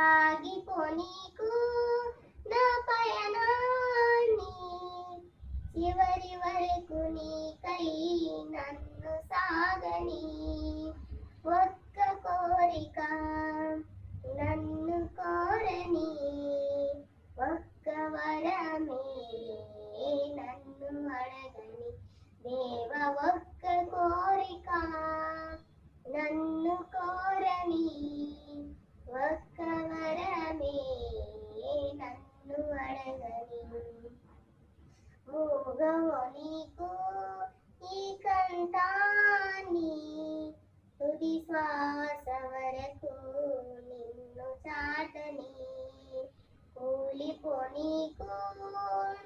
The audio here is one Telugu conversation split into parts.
సాగిపోనీకు నా పయనాన్ని చివరి వరకు నీకై నన్ను సాగని ఒక్క కోరిక నన్ను కోరని ఒక్క వరమే నన్ను అడగని దేవ ఒక్క కోరిక నన్ను కోరని ఒక్క వరమే నన్ను అడగని మూగవో నీకు ఈ కంఠాన్ని తుది శ్వాస వరకు నిన్ను చాటని కూలిపో నీకు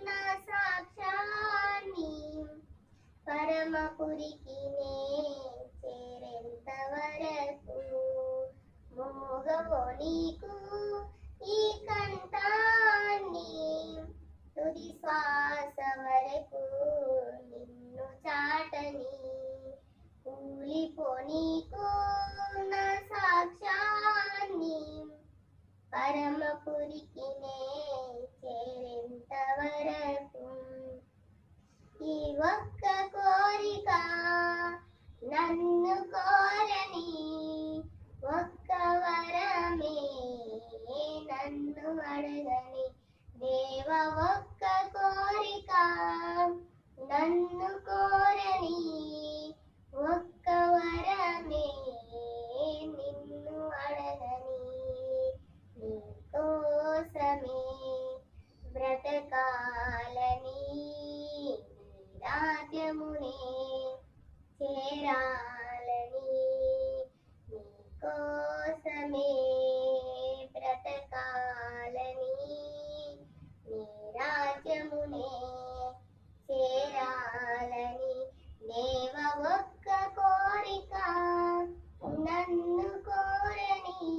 నా సాక్ష్యాన్ని పరమపురికి నే చేరేంత వరకు మోగవో నీకు ఈ కంఠాన్ని తుది శ్వాస వరకు నిన్ను చాటని కూలిపో నీకు నా సాక్ష్యాన్ని పరమపురికి నే చేరేంత వరకు ఈ ఒక్క కోరిక నన్ను కోరని ఒక్క వరమే నన్ను అడగని దేవ ఒక్క కోరిక నన్ను కోరని ఒక్క వరమే నిన్ను అడగని నీ కోసమే బ్రతకాలని రాజ్యమునే చేరాలని నీ కోసమే బ్రతకాలని నీ రాజ్యమునే చేరాలని దేవ ఒక్క కోరిక నన్ను కోరని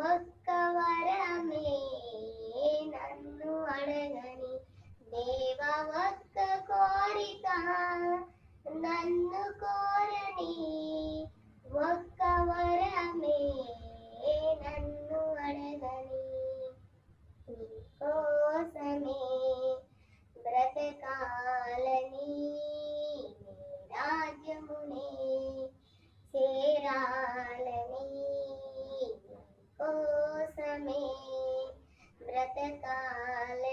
ఒక్క వరమే నన్ను అడగని దేవ ఒక్క కోరిక నన్ను కోరని ఒక్క వరమే నన్ను అడగని నీ కోసమే బ్రతకాలని నీ రాజ్యమునే చేరాలని నీ కోసమే బ్రతకాలని